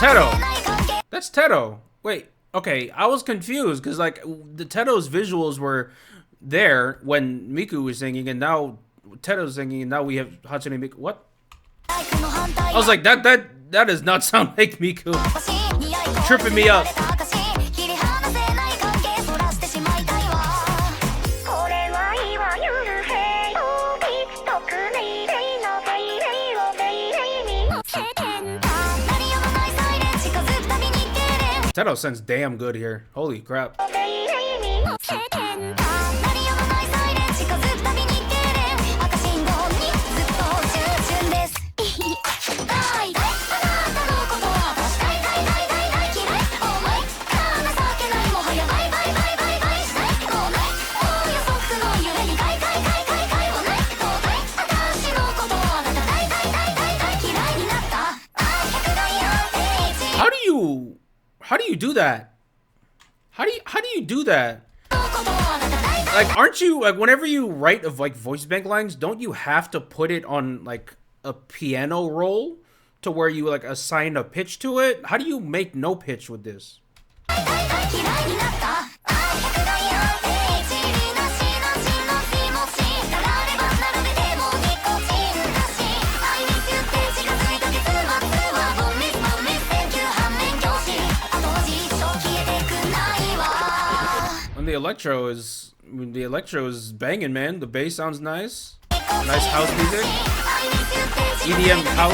Teto. That's Teto. Wait, okay, I was confused because like the Teto's visuals were there when Miku was singing, and now Teto's singing, and now we have Hatsune Miku. What? I was like, that does not sound like Miku. Tripping me up. Teto sounds damn good here. Holy crap. How do you do that? How do you do that? Like, aren't you like whenever you write of like voice bank lines, don't you have to put it on like a piano roll to where you like assign a pitch to it? How do you make no pitch with this? The electro is banging, man. The bass sounds nice. Nice house music. EDM house.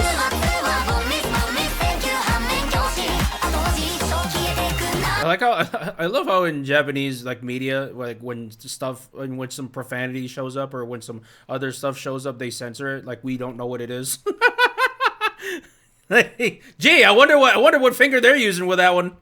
I like how I love how in Japanese like media, like when some profanity shows up or when some other stuff shows up, they censor it. Like we don't know what it is. Hey, gee, I wonder what finger they're using with that one.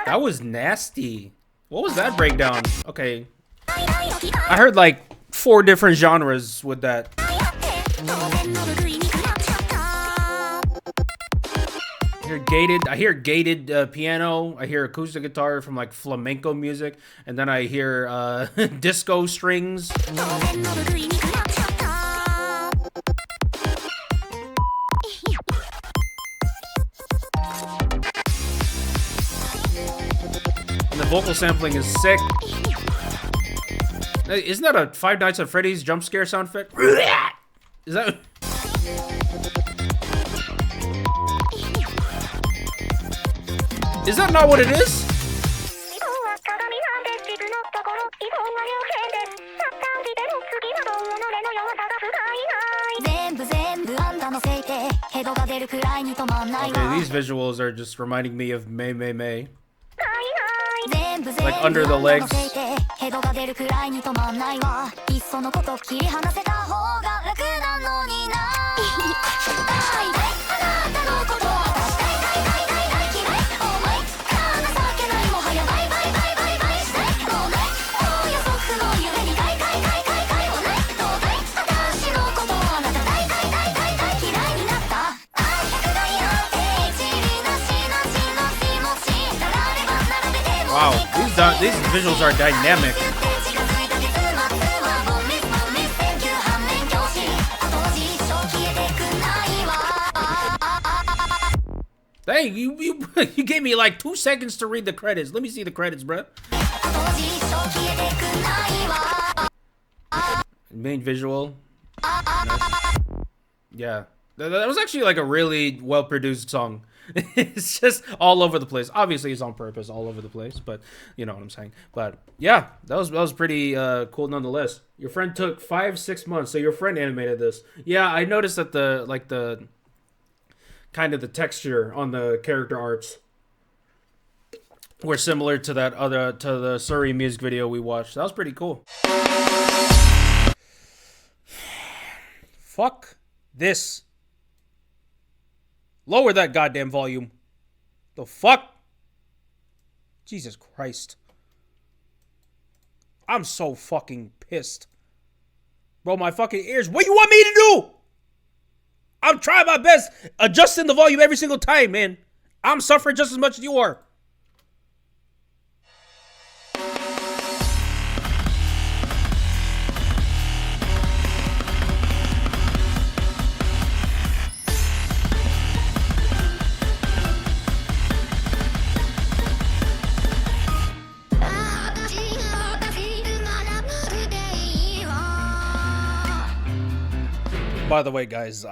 That was nasty. What was that breakdown? Okay. I heard like 4 different genres with that. I hear gated piano. I hear acoustic guitar from like flamenco music, and then I hear disco strings. And the vocal sampling is sick. Isn't that a Five Nights at Freddy's jump scare sound effect? Is that? Is that not what it is? Okay, these visuals are just reminding me of May May May. Like under the legs. Wow, these visuals are dynamic. Hey, you gave me like 2 seconds to read the credits. Let me see the credits, bruh. Main visual. Nice. Yeah, that was actually like a really well-produced song. It's just all over the place. Obviously, it's on purpose, all over the place. But you know what I'm saying. But yeah, that was pretty cool nonetheless. Your friend took 5-6 months, so your friend animated this. Yeah, I noticed that the kind of the texture on the character arts were similar to the Surrey music video we watched. That was pretty cool. fuck this. Lower that goddamn volume. The fuck? Jesus Christ. I'm so fucking pissed. Bro, my fucking ears. What do you want me to do? I'm trying my best. Adjusting the volume every single time, man. I'm suffering just as much as you are. By the way, guys,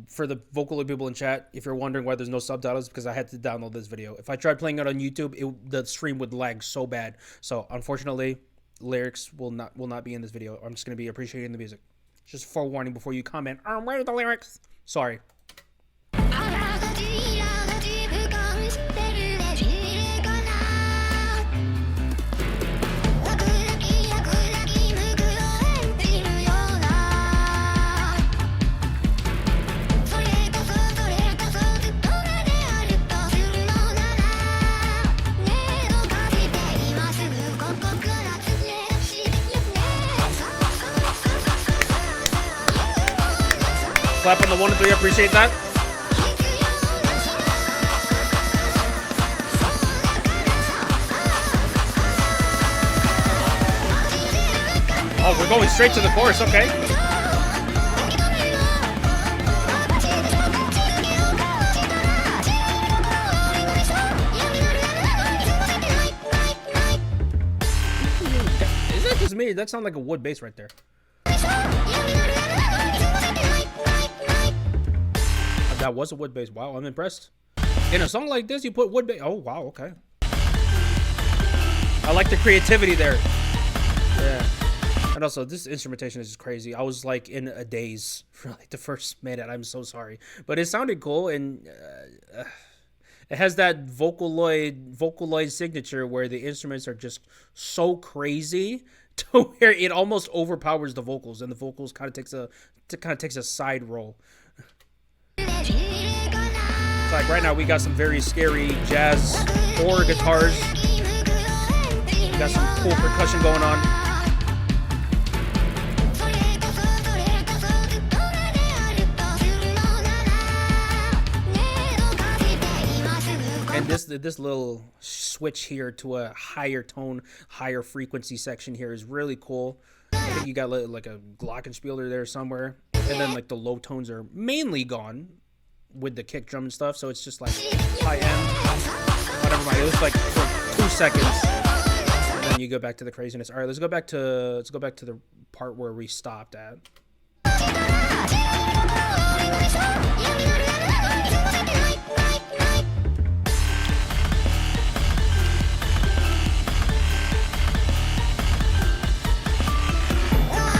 for the Vocaloid people in chat, if you're wondering why there's no subtitles, because I had to download this video. If I tried playing it on YouTube, the stream would lag so bad. So, unfortunately, lyrics will not be in this video. I'm just going to be appreciating the music. Just forewarning before you comment, where are the lyrics? Sorry. Clap on the 1 and 3, I appreciate that. Oh, we're going straight to the chorus, okay. Is that just me? That sounds like a wood bass right there. That was a wood bass. Wow, I'm impressed. In a song like this, you put wood bass. Oh, wow, okay. I like the creativity there. Yeah. And also, this instrumentation is just crazy. I was like in a daze for like the first minute. I'm so sorry. But it sounded cool, and it has that Vocaloid signature where the instruments are just so crazy to where it almost overpowers the vocals, and the vocals kind of takes a side role. It's like right now we got some very scary jazz or guitars. We got some cool percussion going on. And this little switch here to a higher tone, higher frequency section here is really cool. I think you got like a glockenspieler there somewhere, and then like the low tones are mainly gone with the kick drum and stuff, so it's just like high end. Whatever, mind. It was like for 2 seconds, and then you go back to the craziness. All right, let's go back to the part where we stopped at.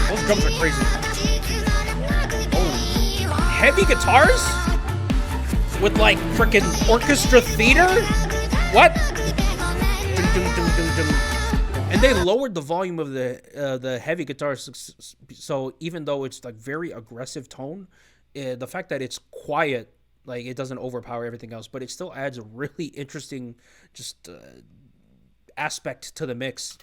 Those drums are crazy. Oh, heavy guitars? With like freaking orchestra theater? What? And they lowered the volume of the heavy guitars, so even though it's like very aggressive tone, the fact that it's quiet, like it doesn't overpower everything else, but it still adds a really interesting just aspect to the mix.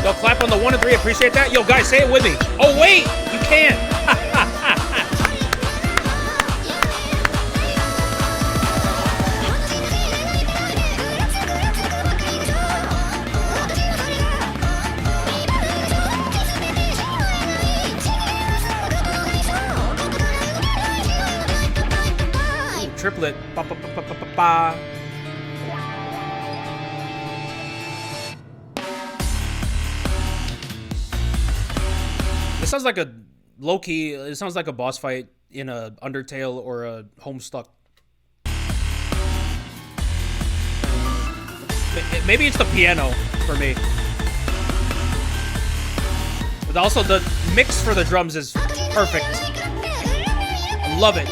Yo, clap on the 1 and 3. Appreciate that. Yo, guys, say it with me. Oh, wait. You can't. Ooh, triplet. Ba, ba, ba, ba, ba, ba, ba. It sounds like a low-key, it sounds like a boss fight in a Undertale or a Homestuck. Maybe it's the piano for me. But also the mix for the drums is perfect. I love it.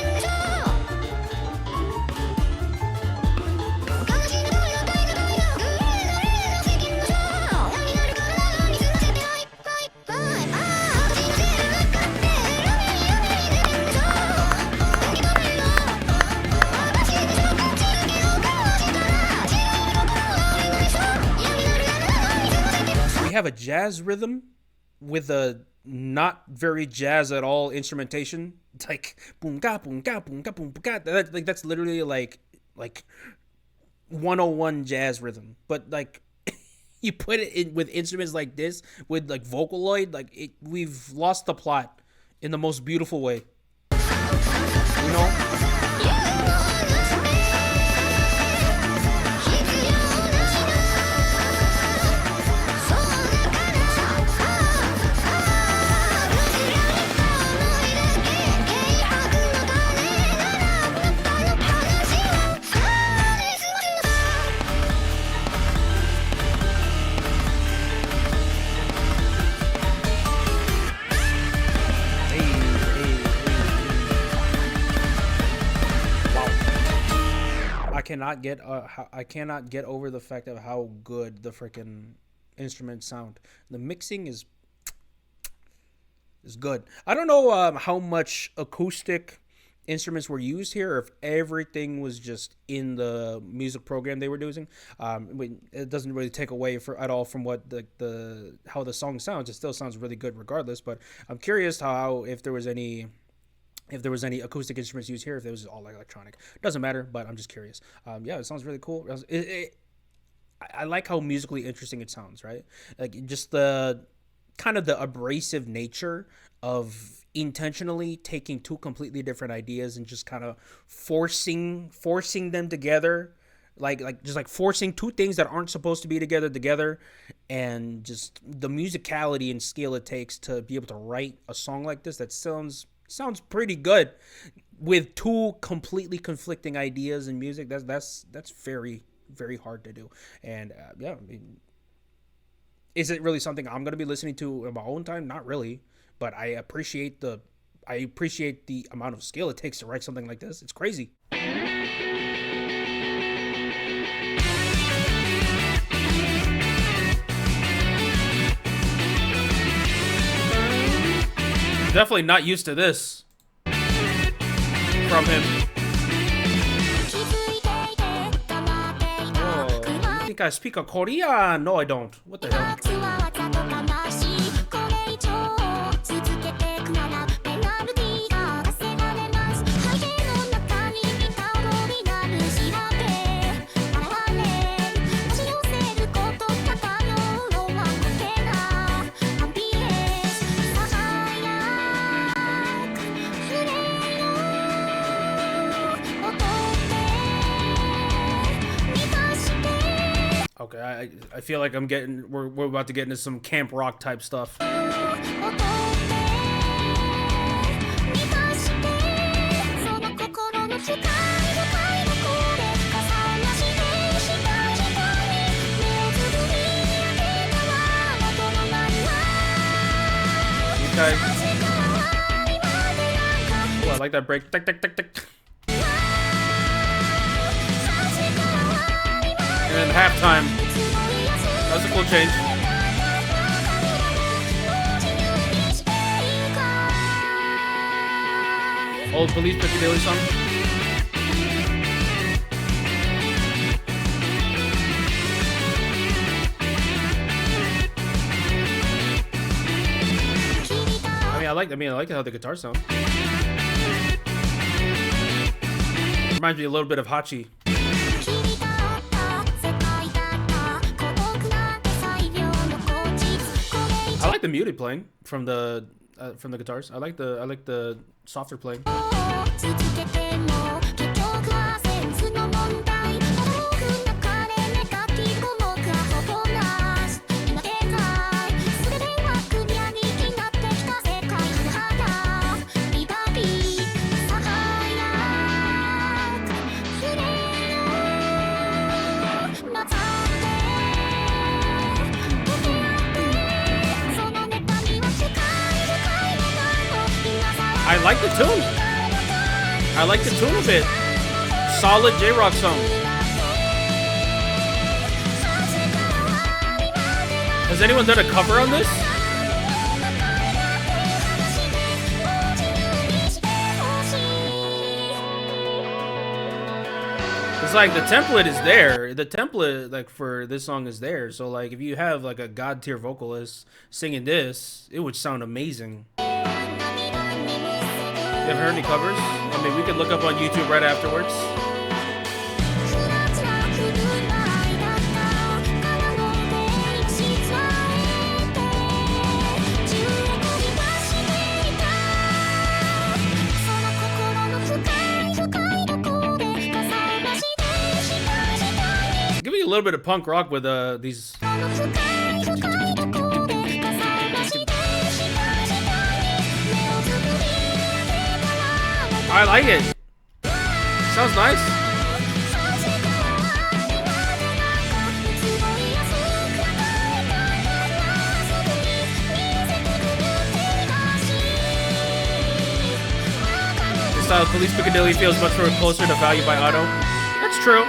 have a jazz rhythm with a not very jazz at all instrumentation. It's like boom ga boom ga boom ga boom ga. Like that's literally like 101 jazz rhythm. But like you put it in with instruments like this, with like Vocaloid, like we've lost the plot in the most beautiful way. You know? I cannot get over the fact of how good the freaking instruments sound. The mixing is good. I don't know how much acoustic instruments were used here, or if everything was just in the music program they were using. It doesn't really take away at all from what how the song sounds. It still sounds really good regardless. But I'm curious if there was any acoustic instruments used here, if it was all like electronic. Doesn't matter, but I'm just curious. Yeah, it sounds really cool. I like how musically interesting it sounds, right? Like just the kind of the abrasive nature of intentionally taking two completely different ideas and just kind of forcing them together, like forcing two things that aren't supposed to be together, and just the musicality and skill it takes to be able to write a song like this that sounds pretty good with two completely conflicting ideas in music. That's very, very hard to do. And yeah, I mean, is it really something I'm going to be listening to in my own time? Not really, but I appreciate the amount of skill it takes to write something like this. It's crazy. Definitely not used to this from him. Oh, you think I speak a Korean? No, I don't. What the hell? Okay, I feel like we're about to get into some camp rock type stuff. Okay. Oh, I like that break. Tick, tick, tick, tick. And then halftime. That was a cool change. Old Police Piccadilly song. I like how the guitars sound. Reminds me a little bit of Hachi. I like the muted playing from the guitars. I like the softer playing. I like the tune. I like the tune a bit. Solid J-Rock song. Has anyone done a cover on this? It's like the template is there. The template like for this song is there. So like if you have like a god tier vocalist singing this, it would sound amazing. You ever heard any covers? I mean, we could look up on YouTube right afterwards. Give me a little bit of punk rock with these. I like it. Sounds nice. The style of Police Piccadilly feels much more closer to Value by Otto. That's true.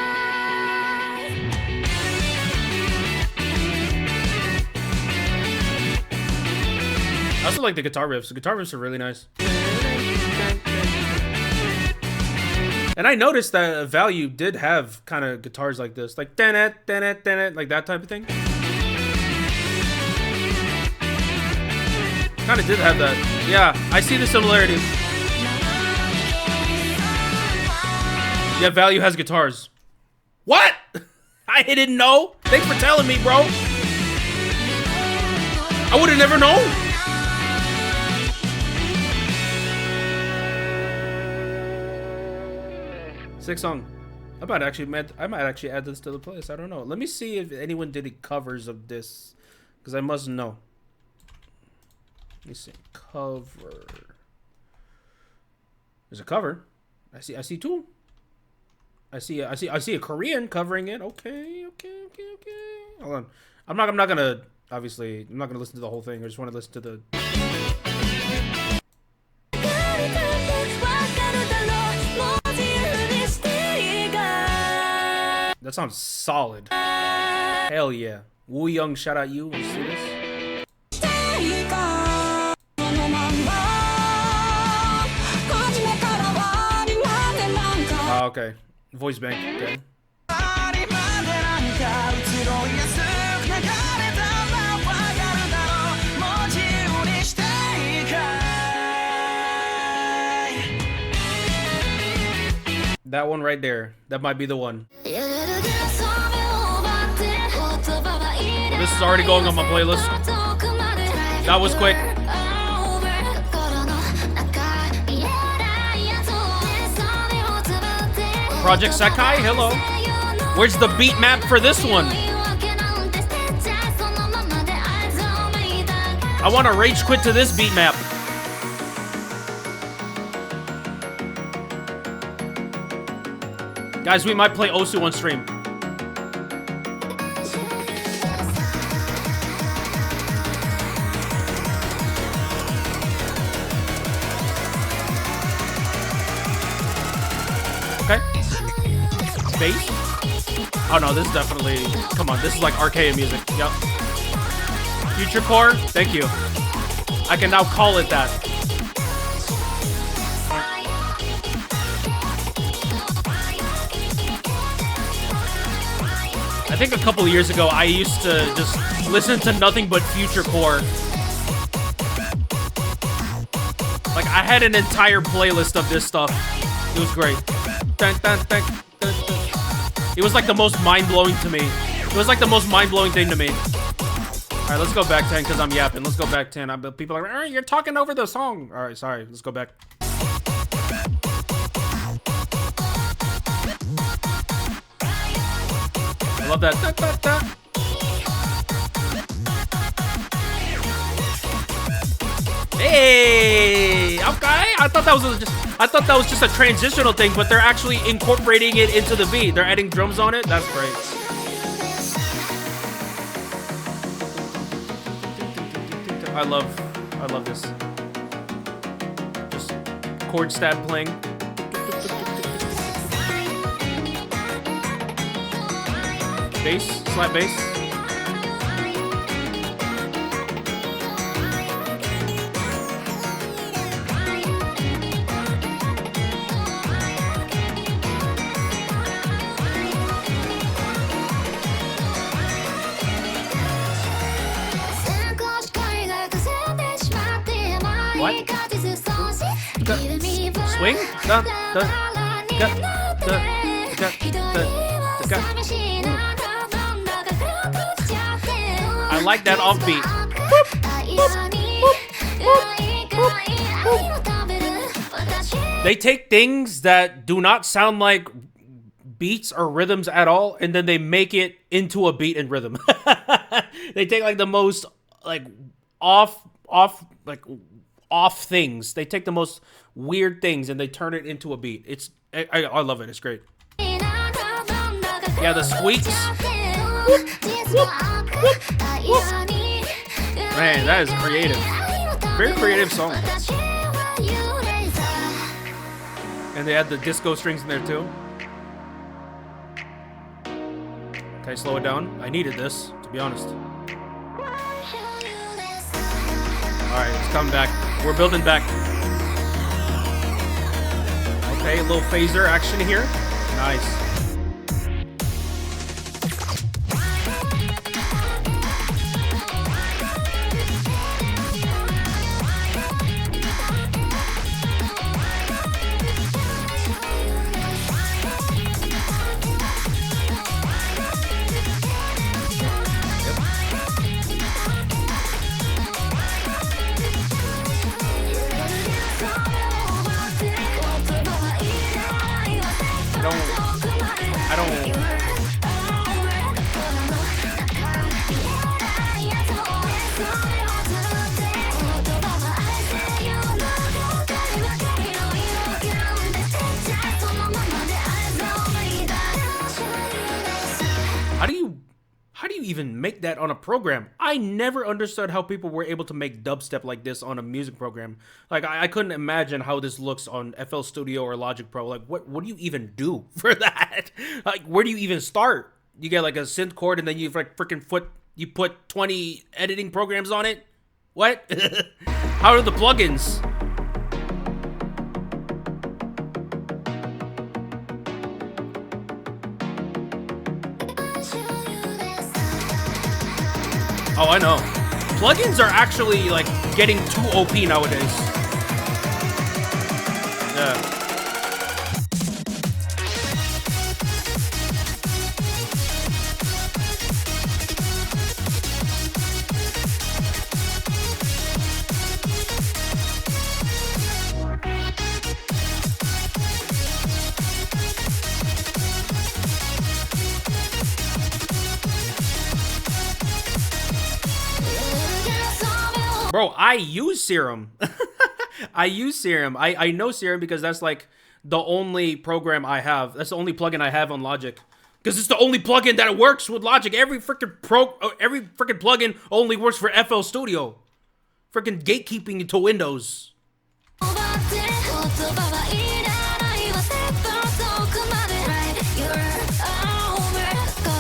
I also like the guitar riffs. The guitar riffs are really nice. And I noticed that Value did have kind of guitars like this, like like that type of thing. Kind of did have that. Yeah, I see the similarities. Yeah, Value has guitars. What? I didn't know. Thanks for telling me, bro. I would have never known. Sick song. I might actually add this to the playlist. I don't know. Let me see if anyone did any covers of this, because I must know. Let me see. Cover. There's a cover. I see two. I see a Korean covering it. Okay. Hold on. I'm not gonna obviously. I'm not gonna listen to the whole thing. I just want to listen to the. That sounds solid. Hell yeah. Woo Young, shout out you. Let's see this. Oh, okay. Voice bank. Okay. That one right there. That might be the one. This is already going on my playlist. That was quick. Project Sekai, hello. Where's the beat map for this one? I want to rage quit to this beat map. Guys, we might play Osu on stream. Okay. Bass? Oh no, this is definitely... Come on, this is like arcade music. Yep. Futurecore? Thank you. I can now call it that. I think a couple of years ago, I used to just listen to nothing but futurecore. Like, I had an entire playlist of this stuff. It was great. It was like the most mind-blowing to me. It was like the most mind-blowing thing to me. Alright, let's go back 10 because I'm yapping. Let's go back 10. People are like, alright, you're talking over the song. Alright, sorry. Let's go back. I love that. Hey, okay. I thought that was just a transitional thing, but they're actually incorporating it into the beat. They're adding drums on it. That's great. I love this. Just chord stab playing. Bass, slap bass. What? Swing? Dun, dun, dun, dun, dun, dun. I like that offbeat. They take things that do not sound like beats or rhythms at all, and then they make it into a beat and rhythm. They take like the most like off things. They take the most weird things and they turn it into a beat. I love it. It's great. Yeah, the squeaks. Man, that is creative. Very creative song. And they had the disco strings in there too. Okay, slow it down. I needed this, to be honest. Alright, it's coming back. We're building back. Okay, a little phaser action here. Nice. I don't. How do you even make that on a program? I never understood how people were able to make dubstep like this on a music program. Like, I couldn't imagine how this looks on FL Studio or Logic Pro. Like, what do you even do for that? Like, where do you even start? You get like a synth chord and then you like freaking you put 20 editing programs on it? What? How are the plugins? Oh, I know. Plugins are actually, like, getting too OP nowadays. Yeah. Bro, I use Serum. I use Serum. I know Serum because that's like the only program I have. That's the only plugin I have on Logic. Because it's the only plugin that works with Logic. Every freaking plugin only works for FL Studio. Freaking gatekeeping into Windows.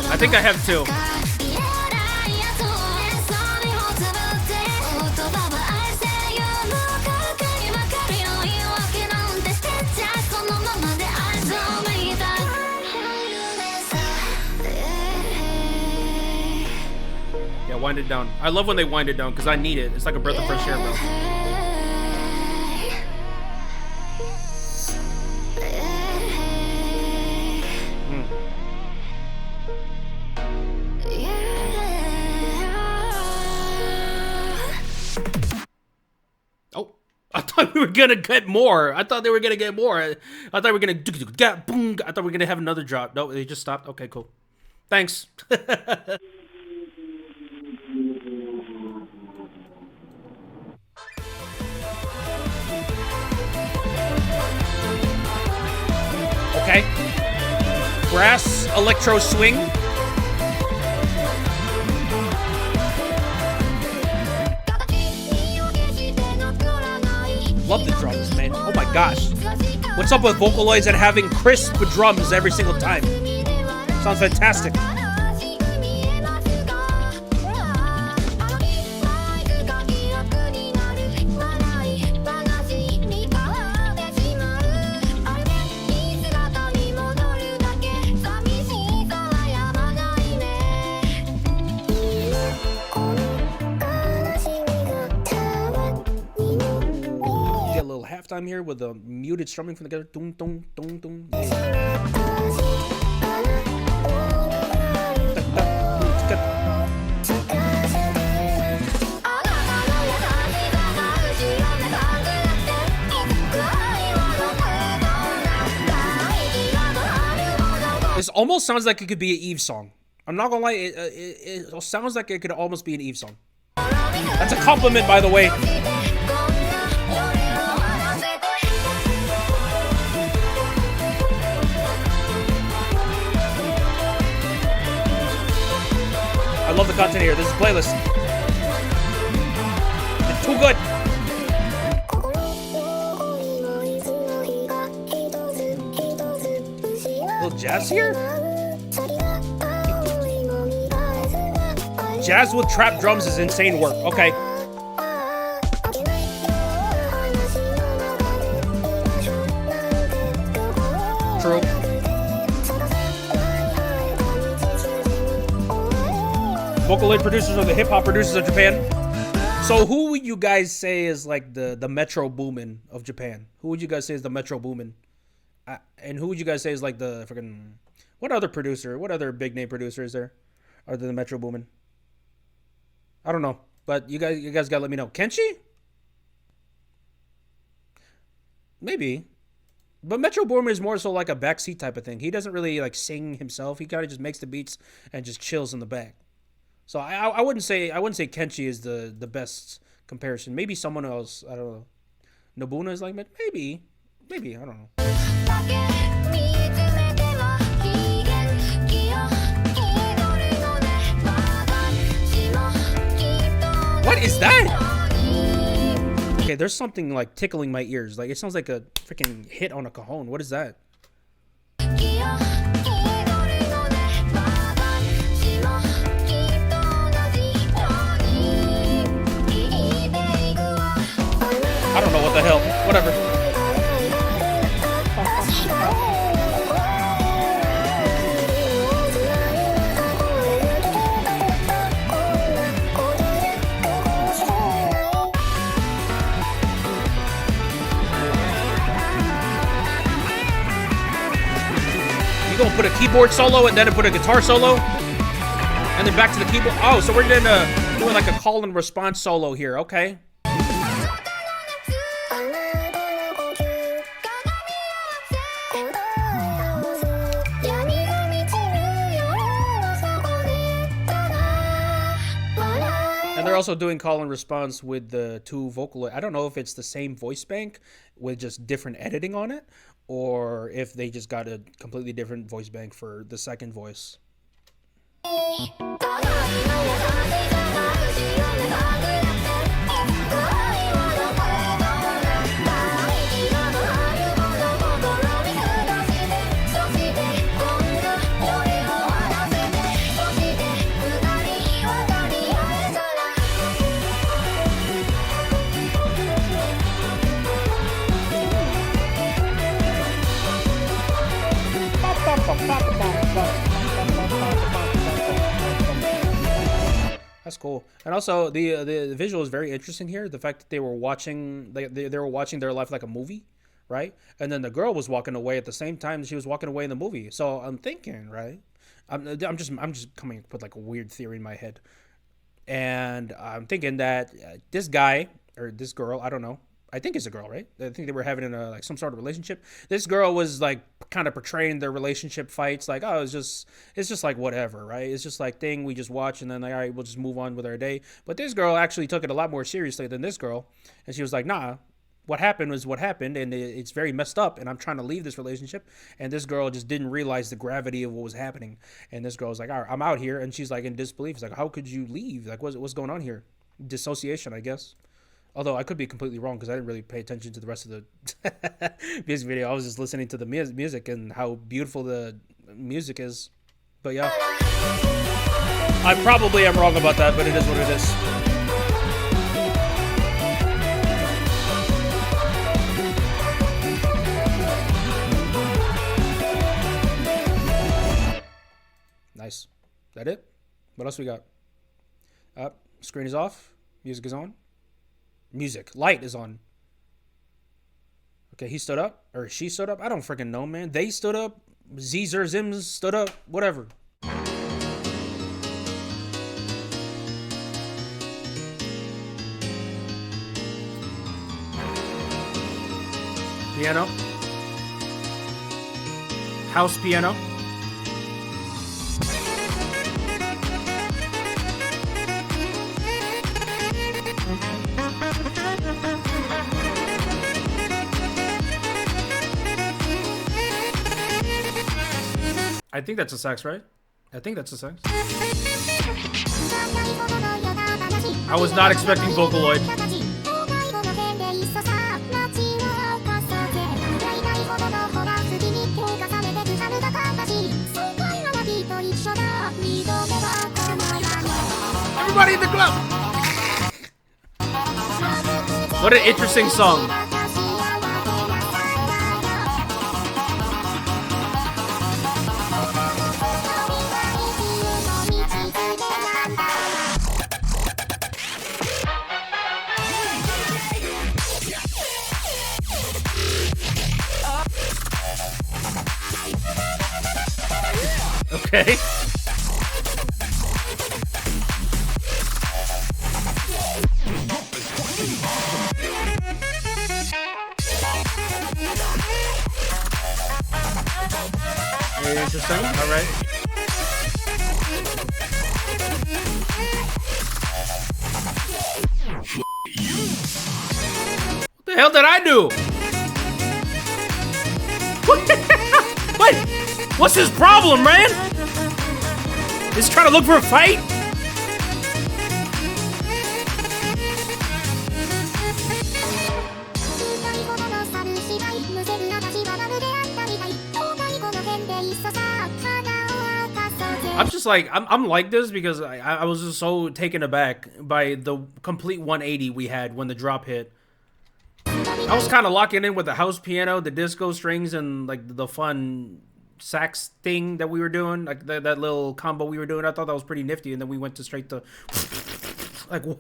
I think I have two. Wind it down. I love when they wind it down because I need it. It's like a breath of fresh air, bro. Oh, I thought we were gonna get more. I thought they were gonna get more. I thought we were gonna boom. I thought we were gonna have another drop. No, they just stopped. Okay, cool. Thanks. Okay. Brass electro swing. Love the drums, man. Oh my gosh. What's up with Vocaloids and having crisp drums every single time? Sounds fantastic. halftime here with the muted strumming from the guitar. Dum, dum, dum, dum. Yeah. This almost sounds like it could be an Eve song. I'm not gonna lie, it sounds like it could almost be an Eve song. That's a compliment, by the way. I love the content here. This is playlist. It's too good. Little jazz here? Jazz with trap drums is insane work. Okay. True. Vocaloid producers are the hip-hop producers of Japan. So who would you guys say is like the Metro Boomin of Japan? Who would you guys say is the Metro Boomin? And who would you guys say is like the freaking... What other producer? What other big name producer is there? Are there the Metro Boomin? I don't know. But you guys gotta let me know. Kenshi? Maybe. But Metro Boomin is more so like a backseat type of thing. He doesn't really like sing himself. He kind of just makes the beats and just chills in the back. So I wouldn't say Kenshi is the best comparison. Maybe someone else. I don't know. Nobuna is like maybe I don't know. What is that? Okay, there's something like tickling my ears. Like it sounds like a freaking hit on a cajon. What is that? I don't know what the hell. Whatever. You gonna put a keyboard solo and then put a guitar solo? And then back to the keyboard? Oh, so we're gonna do like a call and response solo here. Okay. They're also doing call and response with the two Vocaloid. I don't know if it's the same voice bank with just different editing on it, or if they just got a completely different voice bank for the second voice. That's cool. And also the visual is very interesting here. The fact that they were watching they were watching their life like a movie, right? And then the girl was walking away at the same time she was walking away in the movie. So I'm thinking, right? I'm just coming up with like a weird theory in my head. And I'm thinking that this guy or this girl, I don't know. I think it's a girl, right? I think they were having like some sort of relationship. This girl was like kind of portraying their relationship fights, like, oh, it's just like whatever, right? It's just like thing we just watch and then like, all right, we'll just move on with our day. But this girl actually took it a lot more seriously than this girl, and she was like, nah, what happened was what happened, and it's very messed up, and I'm trying to leave this relationship. And this girl just didn't realize the gravity of what was happening. And this girl was like, all right, I'm out here, and she's like in disbelief. It's like, how could you leave? Like, what's going on here? Dissociation, I guess. Although I could be completely wrong because I didn't really pay attention to the rest of the music video. I was just listening to the music and how beautiful the music is. But yeah, I probably am wrong about that, but it is what it is. Nice. That it? What else we got? Screen is off. Music is on. Music. Light is on. Okay, he stood up. Or she stood up. I don't freaking know, man. They stood up. Zer Zims stood up. Whatever. Piano. House piano. I think that's a sax, right? I think that's a sax. I was not expecting Vocaloid. Everybody in the club! What an interesting song. Okay. Very interesting. All right. What the hell did I do? What? What's his problem, man? He's trying to look for a fight? I'm just like, I'm like this because I was just so taken aback by the complete 180 we had when the drop hit. I was kind of locking in with the house piano, the disco strings, and like the fun sax thing that we were doing, like that little combo we were doing. I thought that was pretty nifty, and then we went to straight to like what?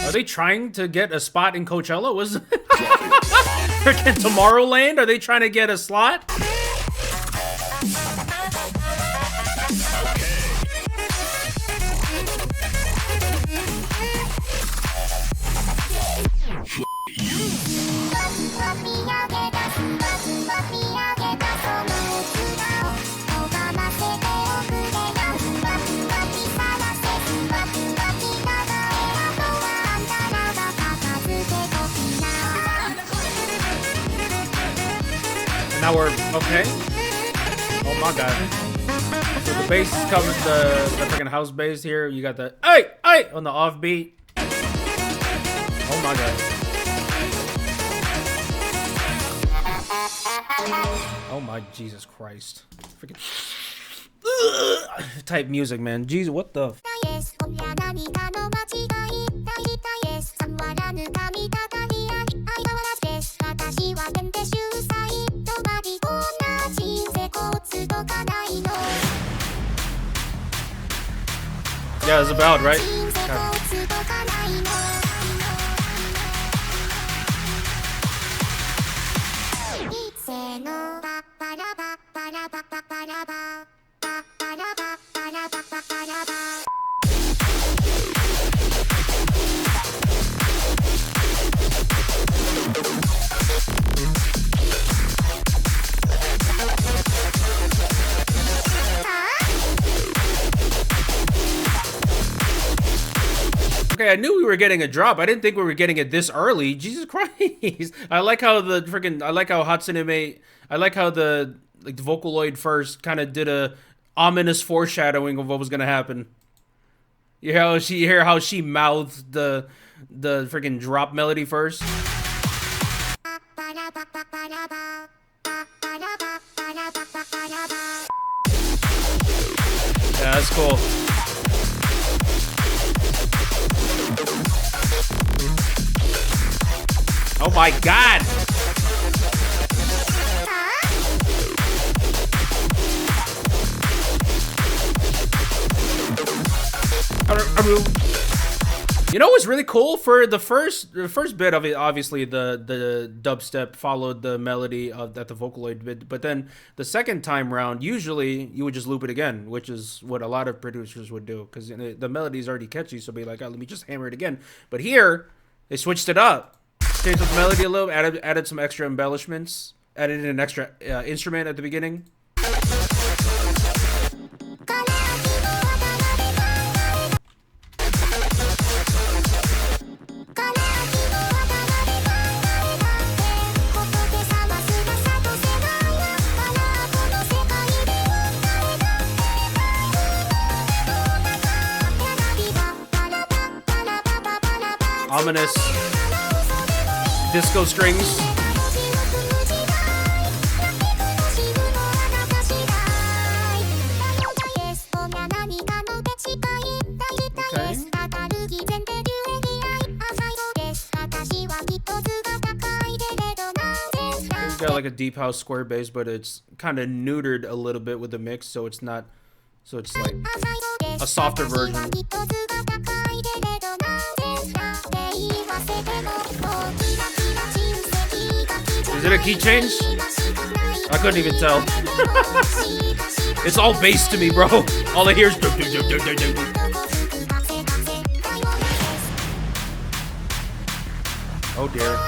Are they trying to get a spot in Coachella? Was freaking Tomorrowland? Are they trying to get a slot? Now we're okay. Oh my god. So the bass is coming, the freaking house bass here. You got the hey on the offbeat. Oh my god. Oh my Jesus Christ. Freaking type music, man. Jesus, what the Yeah, it's about right. Okay, I knew we were getting a drop. I didn't think we were getting it this early. Jesus Christ. I like how the freaking, I like how Hatsune Miku, I like how the like the Vocaloid first kind of did a ominous foreshadowing of what was gonna happen. You hear how she mouthed the freaking drop melody first. Yeah, that's cool. Oh my god! You know what's really cool? For the first bit of it, obviously the dubstep followed the melody that the Vocaloid bit, but then the second time round, usually you would just loop it again, which is what a lot of producers would do, because the melody is already catchy, so be like, oh, let me just hammer it again. But here, they switched it up. Changed up the melody a little, added some extra embellishments, added in an extra instrument at the beginning. Ominous disco strings. Okay. It's got like a deep house square bass, but it's kind of neutered a little bit with the mix, so it's not, so it's like a softer version. Is it a key change? I couldn't even tell. It's all bass to me, bro. All I hear is... Oh dear.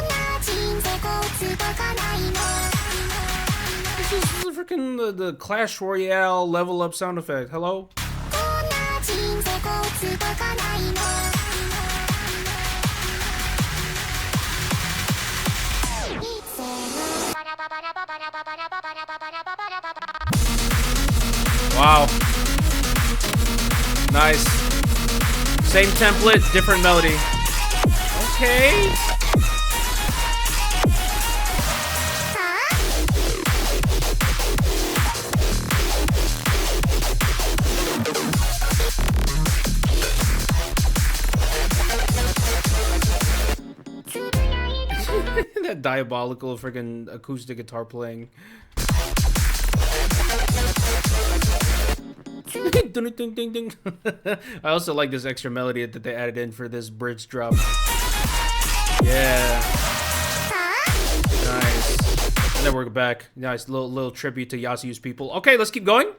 This is freaking the Clash Royale level up sound effect. Hello? Wow. Nice. Same template, different melody. Okay. That diabolical freaking acoustic guitar playing. I also like this extra melody that they added in for this bridge drop. Yeah. Nice. And then we're back. Nice little tribute to Yasu's people. Okay, let's keep going.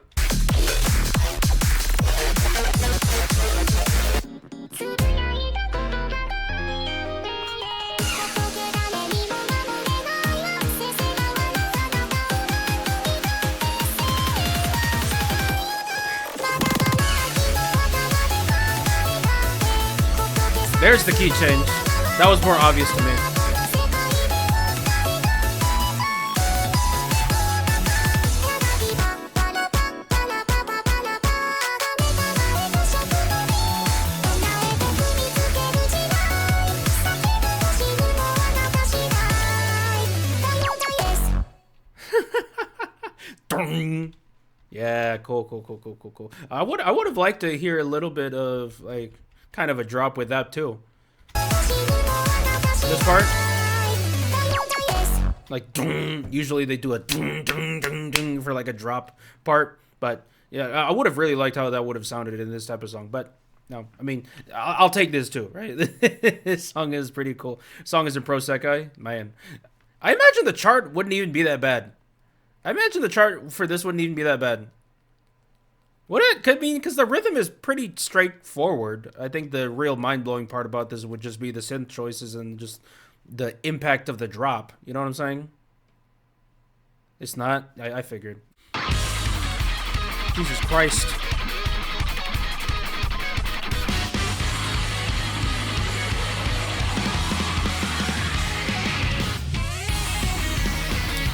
There's the key change. That was more obvious to me. Yeah, cool. I would have liked to hear a little bit of like kind of a drop with that too. This part, like usually they do a for like a drop part, but yeah, I would have really liked how that would have sounded in this type of song. But no, I mean, I'll take this too, right? This song is pretty cool. Song is in Pro Sekai, man. I imagine the chart wouldn't even be that bad. I imagine the chart for this wouldn't even be that bad. What it could mean, because the rhythm is pretty straightforward. I think the real mind-blowing part about this would just be the synth choices and just the impact of the drop. You know what I'm saying? It's not. I figured. Jesus Christ.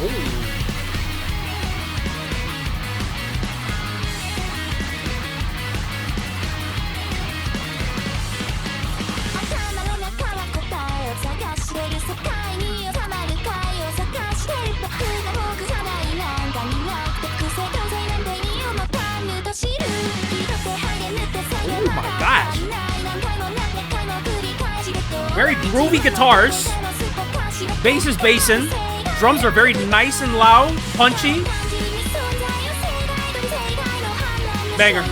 Oh. Very groovy guitars. Bass is bassin'. Drums are very nice and loud, punchy. Banger.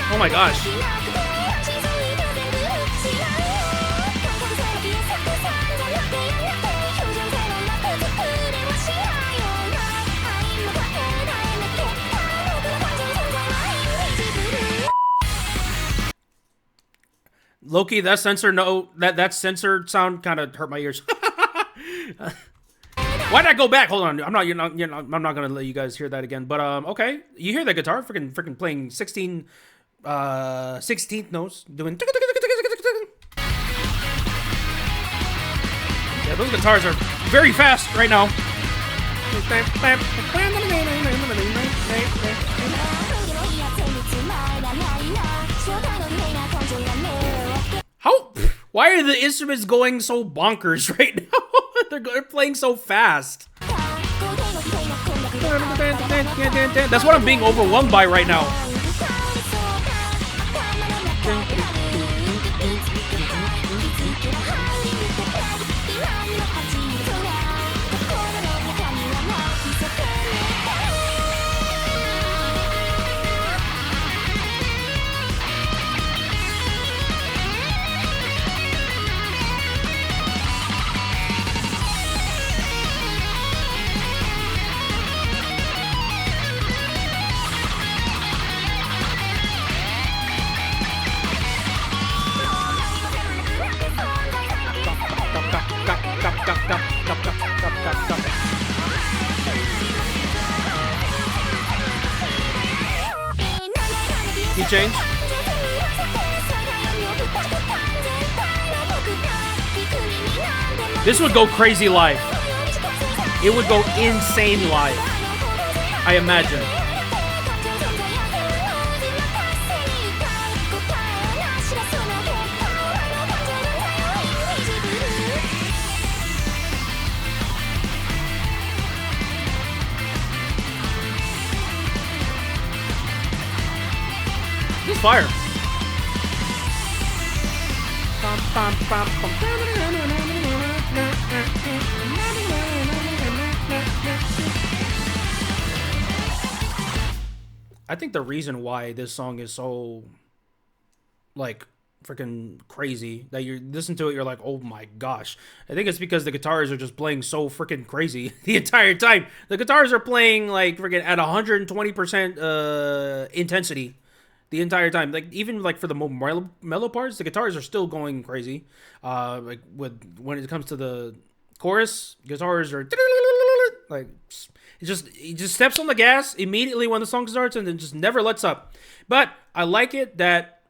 Oh my gosh. Loki, that censor that censored sound kind of hurt my ears. Why'd I go back? Hold on, I'm not gonna let you guys hear that again. But okay, you hear that guitar freaking playing 16th notes, doing. Yeah, those guitars are very fast right now. How? Why are the instruments going so bonkers right now? They're playing so fast. That's what I'm being overwhelmed by right now. Key change. This would go crazy live. It would go insane live, I imagine. This is fire. I think the reason why this song is so, like, freaking crazy, that you listen to it, you're like, oh my gosh. I think it's because the guitars are just playing so freaking crazy the entire time. The guitars are playing, like, freaking at 120% intensity the entire time. Like, even, like, for the more mellow parts, the guitars are still going crazy. Like, when it comes to the chorus, guitars are, like, it just steps on the gas immediately when the song starts and then just never lets up. But I like that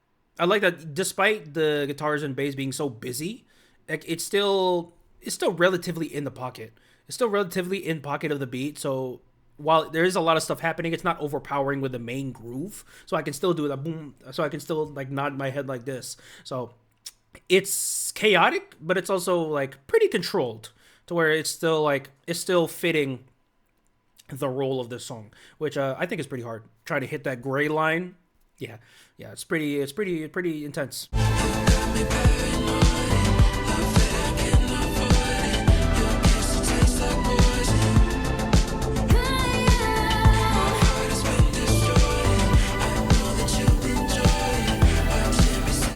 despite the guitars and bass being so busy, like, it's still relatively in the pocket. It's still relatively in pocket of the beat. So while there is a lot of stuff happening, it's not overpowering with the main groove. So I can still do that boom. So I can still, like, nod my head like this. So it's chaotic, but it's also, like, pretty controlled to where it's still fitting the role of this song, which I think is pretty hard. Try to hit that gray line. Yeah, it's pretty intense.